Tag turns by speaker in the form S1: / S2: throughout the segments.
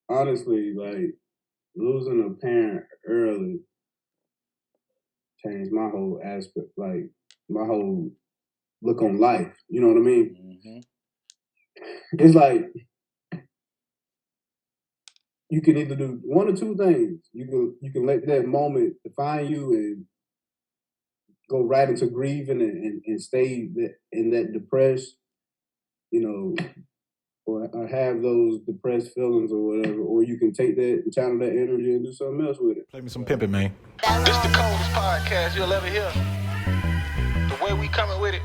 S1: honestly, like losing a parent early changed my whole aspect, like my whole look on life. You know what I mean?
S2: Mm-hmm.
S1: It's like you can either do one or two things. You can let that moment define you and go right into grieving and stay in that depressed, you know, or have those depressed feelings or whatever, or you can take that and channel that energy and do something else with it.
S3: Play me some pimpin', man.
S4: This the coldest podcast you'll ever hear. The way we coming with it,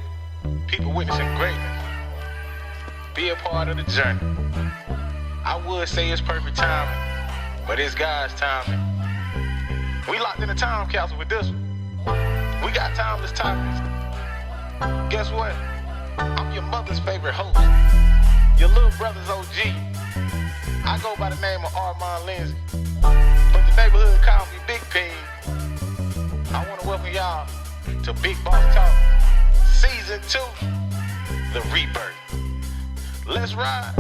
S4: people witnessing greatness. Be a part of the journey. I would say it's perfect timing, but it's God's timing. We locked in a time capsule with this one. We got timeless topics. Guess what? I'm your mother's favorite host. Your little brother's OG. I go by the name of Armand Lindsay, but the neighborhood call me Big P. I want to welcome y'all to Big Boss Talk, Season 2, The Rebirth. Let's ride,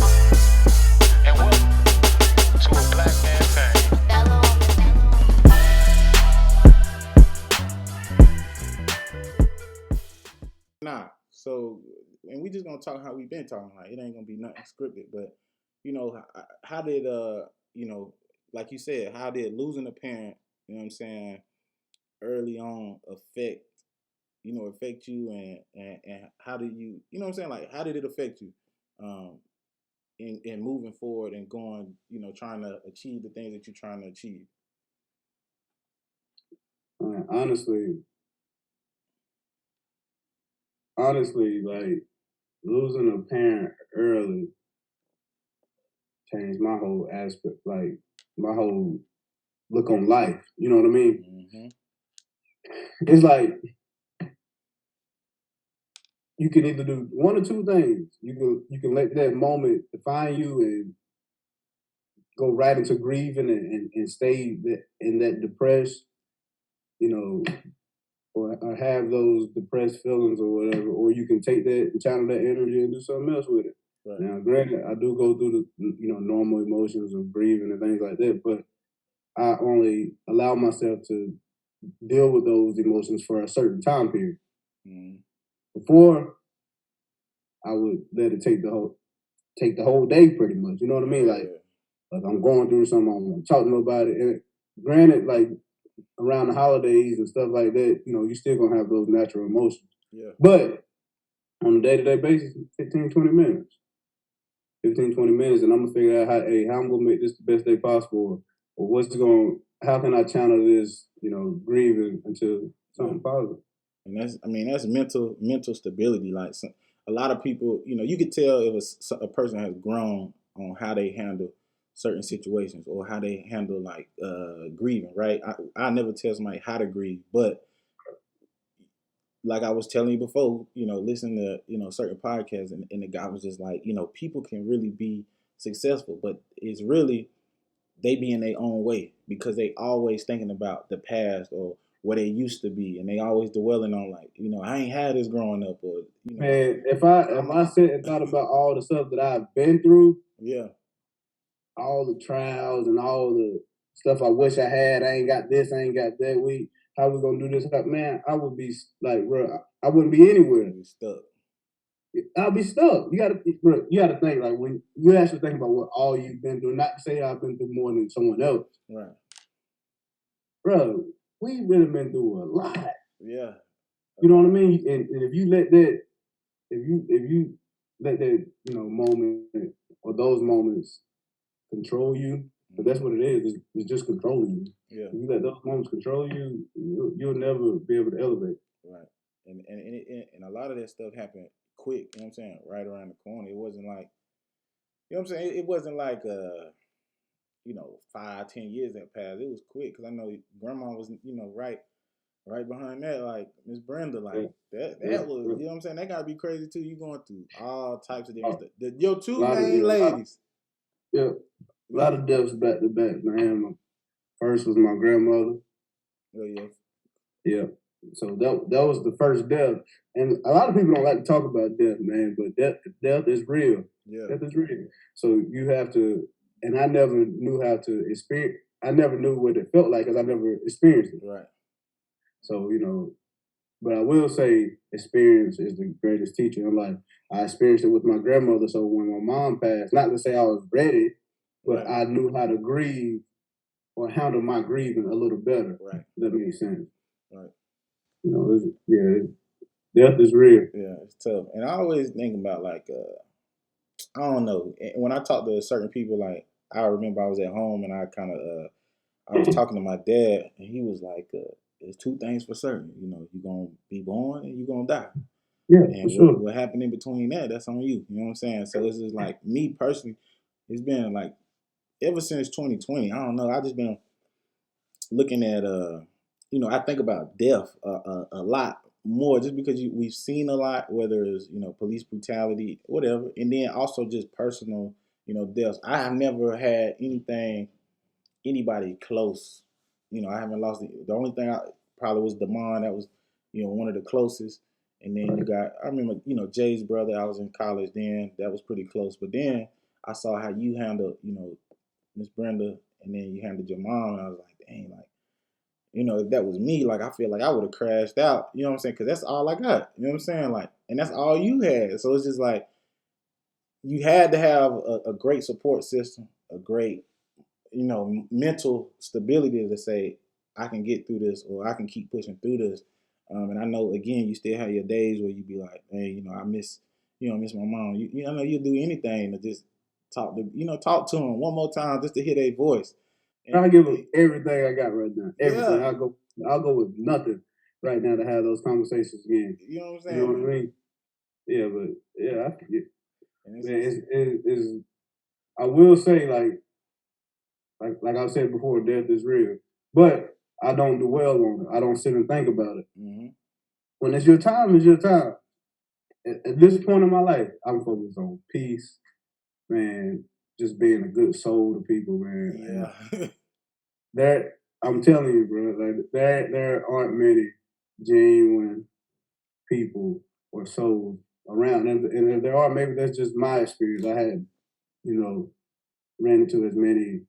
S4: and welcome to a Black Man Thing.
S2: Nah, so, and we just gonna talk how we been talking. Like, it ain't gonna be nothing scripted, but how did like you said, how did losing a parent, you know what I'm saying, early on affect you, and how did you know what I'm saying, like how did it affect you, in moving forward and going, trying to achieve the things that you're trying to achieve?
S1: Honestly, like losing a parent early changed my whole aspect, like my whole look on life. You know what I mean?
S2: Mm-hmm.
S1: It's like you can either do one or two things. You can let that moment define you and go right into grieving and stay in that depressed, you know, or have those depressed feelings or whatever, or you can take that and channel that energy and do something else with it.
S2: Right.
S1: Now, granted, I do go through the normal emotions of grieving and things like that, but I only allow myself to deal with those emotions for a certain time period.
S2: Mm-hmm.
S1: Before, I would let it take the whole day, pretty much. You know what I mean? Like I'm going through something, I don't want to talk to nobody. And granted, like around the holidays and stuff like that, you're still gonna have those natural emotions.
S2: Yeah.
S1: But on a day-to-day basis, 15, 20 minutes. 15, 20 minutes, and I'm gonna figure out how I'm gonna make this the best day possible, or how can I channel this, grieving into something positive.
S2: And that's mental stability. Like, a lot of people, you could tell if a person has grown on how they handle certain situations or how they handle, like, grieving, right? I never tell somebody how to grieve, but like I was telling you before, listening to, certain podcasts, and the guy was just like, people can really be successful, but it's really they be in their own way because they always thinking about the past or where they used to be, and they always dwelling on, like, I ain't had this growing up, or
S1: Man, if I sit and thought about all the stuff that I've been through,
S2: yeah,
S1: all the trials and all the stuff I wish I had, I ain't got this, I ain't got that. How we gonna do this? Man, I would be like, bro, I wouldn't be anywhere.
S2: I'd be stuck.
S1: I'll be stuck. You gotta think, like, when you actually think about what all you've been through. Not to say I've been through more than someone else,
S2: Right,
S1: bro. We really been through a lot.
S2: yeah.
S1: You know what I mean? And if you let that, moment or those moments control you, but that's what it is. It's just controlling you.
S2: Yeah.
S1: If you let those moments control you, you'll never be able to elevate.
S2: Right. And a lot of that stuff happened quick, you know what I'm saying, right around the corner. It wasn't like, you know what I'm saying, it wasn't like 5-10 years that passed. It was quick, because I know grandma was, right behind that, like Miss Brenda, like that was, you know what I'm saying, that gotta be crazy too. You going through all types of different stuff. Your two main ladies.
S1: Yeah. A lot of deaths back to back, man. My first was my grandmother.
S2: Oh, yeah.
S1: Yeah. So that was the first death. And a lot of people don't like to talk about death, man, but death is real.
S2: Yeah.
S1: Death is real. So you have to and I never knew how to experience. I never knew what it felt like because I never experienced it.
S2: Right.
S1: So but I will say experience is the greatest teacher in life. I experienced it with my grandmother. So when my mom passed, not to say I was ready, but I knew how to grieve or handle my grieving a little better.
S2: Right.
S1: If that makes sense.
S2: Right.
S1: Death is real.
S2: Yeah, it's tough. And I always think about like, I don't know. When I talk to certain people, like I remember I was at home and I kind of, I was talking to my dad and he was like, there's two things for certain. You're going to be born and you're going to die.
S1: Yeah,
S2: and
S1: for sure.
S2: what happened in between that's on you. You know what I'm saying? So it's just like me personally, it's been like ever since 2020. I don't know. I just been looking at I think about death a lot more just because we've seen a lot, whether it's police brutality, whatever, and then also just personal deaths. I have never had anybody close. I haven't lost the only thing I probably was Damon. That was one of the closest. And then you got, I remember, Jay's brother, I was in college then, that was pretty close. But then I saw how you handled, Miss Brenda, and then you handled your mom, and I was like, dang, like, if that was me, like, I feel like I would have crashed out, you know what I'm saying? Because that's all I got, you know what I'm saying? Like, and that's all you had. So it's just like, you had to have a great support system, a great, mental stability to say, I can get through this, or I can keep pushing through this. And I know, again, you still have your days where you be like, hey, I miss my mom. I know you'll do anything to just talk to them one more time just to hear their voice.
S1: And I give them everything I got right now. Everything.
S2: Yeah.
S1: I'll go with nothing right now to have those conversations again.
S2: You know what I'm saying?
S1: You know what I mean? Yeah, but yeah, I forget. I will say like I said before, death is real. But I don't dwell on it. I don't sit and think about it.
S2: Mm-hmm.
S1: When it's your time, it's your time. At this point in my life, I'm focused on peace, man, just being a good soul to people, man.
S2: Yeah.
S1: I'm telling you, bro, like there aren't many genuine people or souls around. And if there are, maybe that's just my experience. I had, ran into as many.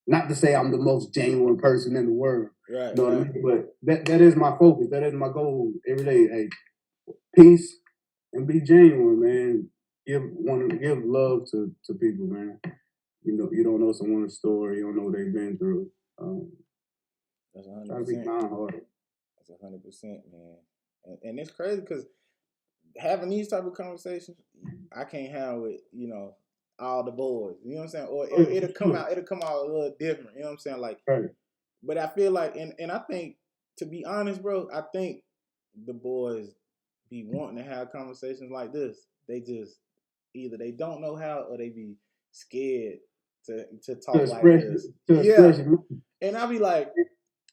S1: Not to say I'm the most genuine person in the world,
S2: right?
S1: You know what I mean? But that is my focus. That is my goal every day. Hey, peace and be genuine, man. Give love to people, man. You don't know someone's story. You don't know what they've been through.
S2: That's 100%.
S1: Try to be kind-hearted.
S2: That's 100%, man. And it's crazy because having these type of conversations, I can't have with all the boys. You know what I'm saying? Or it'll come out a little different. You know what I'm saying? Like,
S1: right.
S2: But I feel like, and I think, to be honest, bro, I think the boys be wanting to have conversations like this. They just either they don't know how or they be scared to talk like this.
S1: Express it.
S2: And I be like,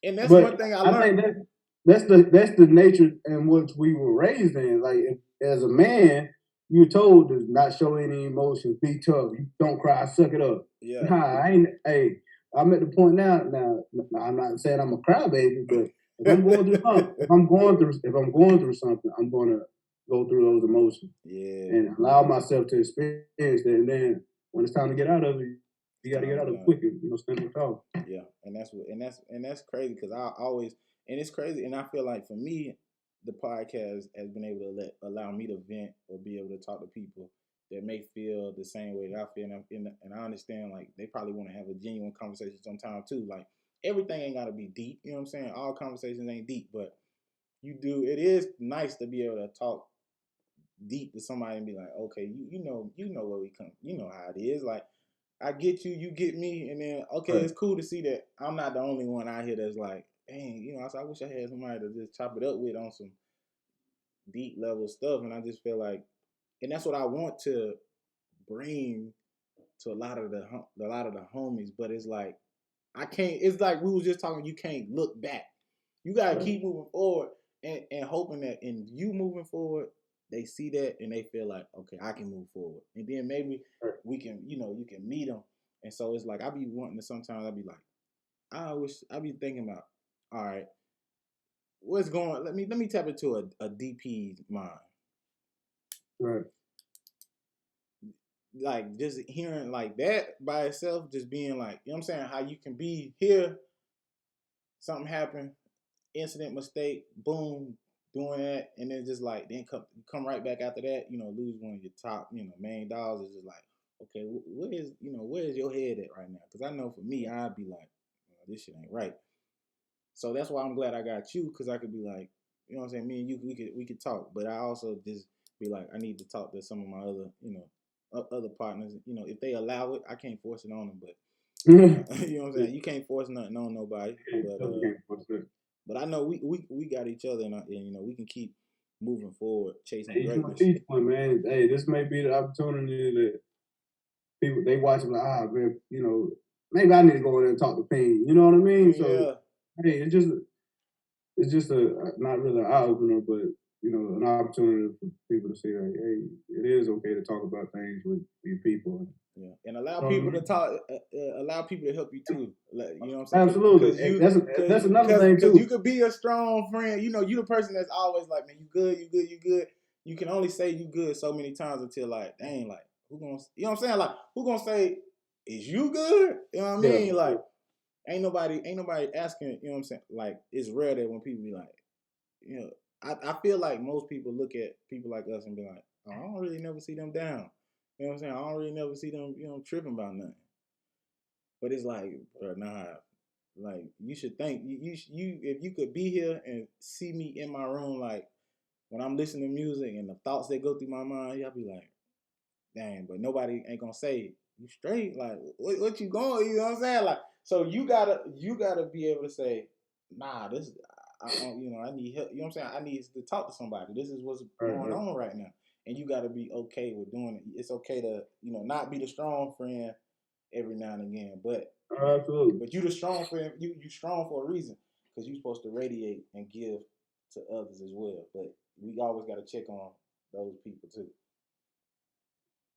S2: and that's one thing I learned.
S1: I think that's the nature in which we were raised in. Like as a man, you're told to not show any emotions, be tough, you don't cry, suck it up.
S2: Yeah.
S1: I'm at the point now. I'm not saying I'm a crybaby, but if I'm going through something, if I'm going through something, I'm gonna go through those emotions.
S2: Yeah.
S1: And allow myself to experience that. And then when it's time to get out of it, you gotta get out of it quickly. Stand with talk.
S2: Yeah, and that's crazy because I always, and it's crazy, and I feel like for me, the podcast has been able to allow me to vent or be able to talk to people that may feel the same way that I feel, and I understand like they probably want to have a genuine conversation sometime too. Like everything ain't gotta be deep, you know what I'm saying? All conversations ain't deep, but it is nice to be able to talk deep to somebody and be like, okay, you know where we come, you know how it is, like. I get you, you get me, and then okay, It's cool to see that I'm not the only one out here that's like, dang, I wish I had somebody to just chop it up with on some deep level stuff, and I just feel like, and that's what I want to bring to a lot of the homies, but it's like I can't. It's like we was just talking. You can't look back. You gotta keep moving forward and hoping that in you moving forward, they see that and they feel like, okay, I can move forward. And then maybe we can, you can meet them. And so it's like, I be wanting to sometimes, I be like, I be thinking about, all right, what's going on? Let me tap into a DP's mind.
S1: Right.
S2: like just hearing like that by itself, just being like, you know what I'm saying, how you can be here, something happened, incident, mistake, boom, doing that, and then just like then come right back after that, you know, lose one of your top, you know, main dogs. Is just like, okay, where's your head at right now? Because I know for me, I'd be like, oh, this shit ain't right. So that's why I'm glad I got you, because I could be like, you know what I'm saying, me and you, we could talk, but I also just be like, I need to talk to some of my other, you know, other partners. You know, if they allow it, I can't force it on them, but you know what I'm saying, you can't force nothing on nobody. But I know we got each other, and you know, we can keep moving forward, chasing greatness.
S1: Each one, man. Hey, this may be the opportunity that people they watch them like, man, you know, maybe I need to go in there and talk to Payne. You know what I mean?
S2: Yeah.
S1: So hey, it's just a not really an eye opener, but you know, an opportunity for people to say like, hey, it is okay to talk about things with your people.
S2: Yeah, and allow people to talk. Allow people to help you too. You know what I'm saying?
S1: Absolutely. That's another thing too.
S2: Because you could be a strong friend. You know, you the person that's always like, man, you good, you good, you good. You can only say you good so many times until like, dang, like who gonna, you know what I'm saying? Like who gonna say, is you good? You know what I mean? Like ain't nobody asking. You know what I'm saying? Like it's rare that when people be like, you know, I feel like most people look at people like us and be like, oh, I don't really never see them down. You know what I'm saying? I don't really never see them, you know, tripping about nothing. But it's like, bro, nah. Like you should think you if you could be here and see me in my room, like when I'm listening to music and the thoughts that go through my mind, y'all be like, dang, but nobody ain't gonna say you straight. Like what you going? You know what I'm saying? Like so you gotta be able to say, nah, this you know, I need help. You know what I'm saying? I need to talk to somebody. This is what's going on right now. And you got to be okay with doing it. It's okay to, you know, not be the strong friend every now and again, but
S1: absolutely.
S2: But you the strong friend. You strong for a reason, because you're supposed to radiate and give to others as well. But we always got to check on those people too.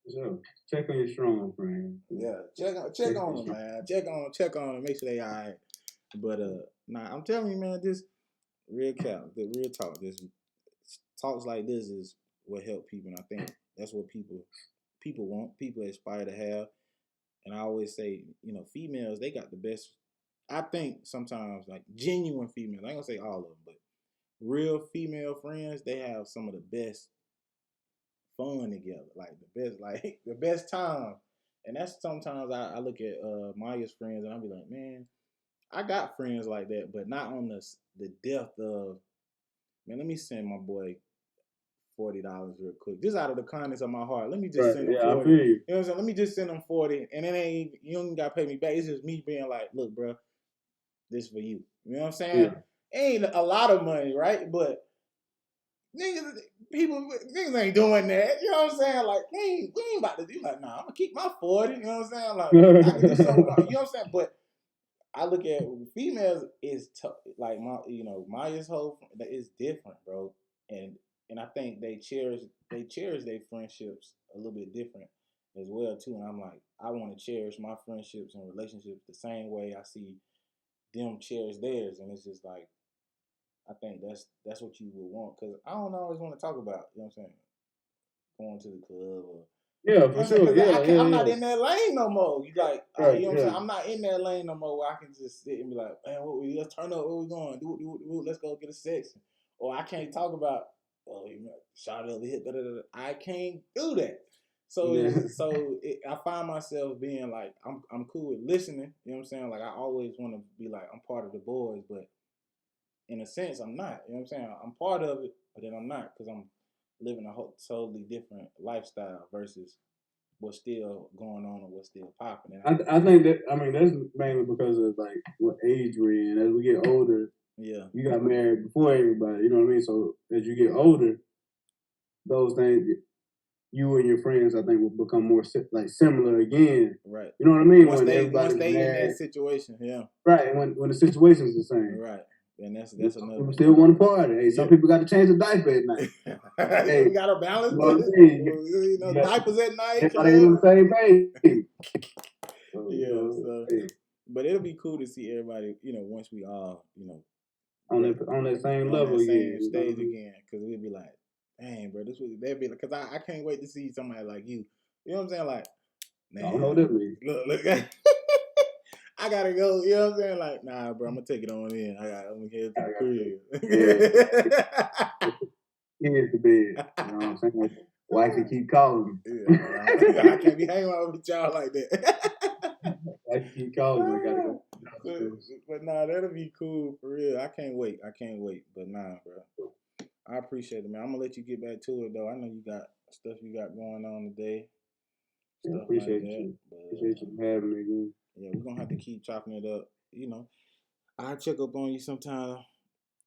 S1: So check on your strong friend.
S2: Yeah, check on them, man. Check on them. Make sure they all right. But nah, I'm telling you, man, this real talk, this talks like this is what help people, and I think that's what people want. People aspire to have. And I always say, you know, females, they got the best. I think sometimes like genuine females, I ain't gonna say all of them, but real female friends, they have some of the best fun together, like the best time. And that's sometimes I look at Maya's friends and I'll be like, man, I got friends like that, but not on the depth of, man, let me send my boy $40 real quick, just out of the kindness of my heart. Let me just send him 40.
S1: I feel you.
S2: You know what I'm saying? Let me just send him 40, and it ain't, you don't gotta pay me back. It's just me being like, look, bro, this for you. You know what I'm saying? Yeah. Ain't a lot of money, right? But niggas ain't doing that. You know what I'm saying? Like, we ain't about to do like, nah, I'm gonna keep my 40. You know what I'm saying? Like, I can do something. You know what I'm saying? But I look at females is like Maya's whole is different, bro, and I think they cherish their friendships a little bit different as well too. And I'm like, I want to cherish my friendships and relationships the same way I see them cherish theirs. And it's just like, I think that's what you would want, because I don't always want to talk about, you know what I'm saying, going to the club or.
S1: Yeah, for sure.
S2: I'm not in that lane no more. You like, you know what I'm saying? I'm not in that lane no more where I can just sit and be like, man, let's turn up. Where we going? Do, let's go get a section. Or I can't talk about, shot over here. I can't do that. So I find myself being like, I'm cool with listening. You know what I'm saying? Like I always want to be like, I'm part of the boys, but in a sense, I'm not. You know what I'm saying? I'm part of it, but then I'm not, because I'm living a totally different lifestyle versus what's still going on and what's still popping.
S1: I think that, I mean, that's mainly because of like what age we're in. As we get older, you got married before everybody, you know what I mean? So as you get older, those things, you and your friends, I think, will become more like similar again.
S2: Right.
S1: You know what I mean?
S2: Once they in that situation, yeah.
S1: Right, and when the situation's the same.
S2: Right. And that's
S1: some
S2: another.
S1: People still want to party. Hey, some people got to change the diaper at night.
S2: Hey, we got to balance. You know, diapers at night.
S1: Everybody ain't on the same page.
S2: But it'll be cool to see everybody, you know, once we all, you know,
S1: on that same level again,
S2: stage again, because we'll be like, dang, bro, this was they'll be like, because I can't wait to see somebody like you You know what I'm saying? Like,
S1: I don't know what that means.
S2: Look. I gotta go. You know what I'm saying? Like, nah, bro, I'm gonna take it on in. I'm gonna head to the crib.
S1: Here's the bed. You know what I'm saying? Wifey keep calling me.
S2: Yeah, I can't be hanging out with y'all like that.
S1: Wifey keep calling me. I gotta go.
S2: But nah, that'll be cool for real. I can't wait. But nah, bro. I appreciate it, man. I'm gonna let you get back to it though. I know you got stuff you got going on today.
S1: Yeah, appreciate you. Appreciate you having me again.
S2: Yeah, we're gonna have to keep chopping it up. You know, I'll check up on you sometime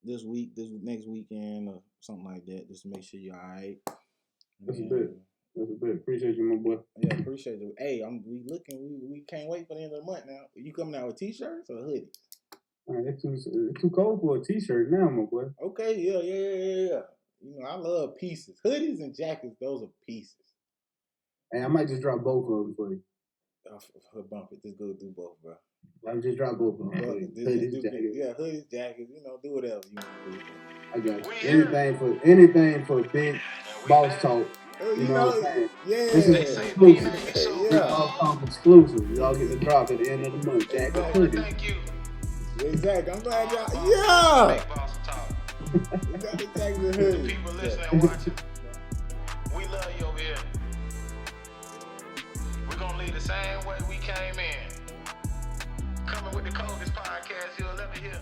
S2: this next weekend or something like that, just to make sure you're all right.
S1: That's a bit. Appreciate you, my boy.
S2: Yeah, appreciate you. Hey, we can't wait for the end of the month now. Are you coming out with t-shirts or hoodies?
S1: It's too cold for a t-shirt now, my boy.
S2: Okay, yeah. You know, I love pieces. Hoodies and jackets, those are pieces.
S1: Hey, I might just drop both of them for you.
S2: Bump it. Just go do both, bro.
S1: I'll just drop both of them for you. Hoodies, jackets.
S2: Yeah, hoodies, jackets. You know, do whatever you want to do.
S1: I got you. Anything for big boss talk. You know what I'm saying?
S2: Yeah.
S1: This is exclusive.
S2: Yeah.
S1: Boss talk exclusive. Y'all get the drop at the end of the month. Jacket, hoodie.
S4: Thank you.
S2: Exactly. I'm glad y'all. Yeah.
S4: Big Boss Talk.
S2: We got the jackets and hoodies.
S4: People listening and watching. We love you over here. We're gonna leave the same way we came in. Coming with the coldest podcast you'll ever hear.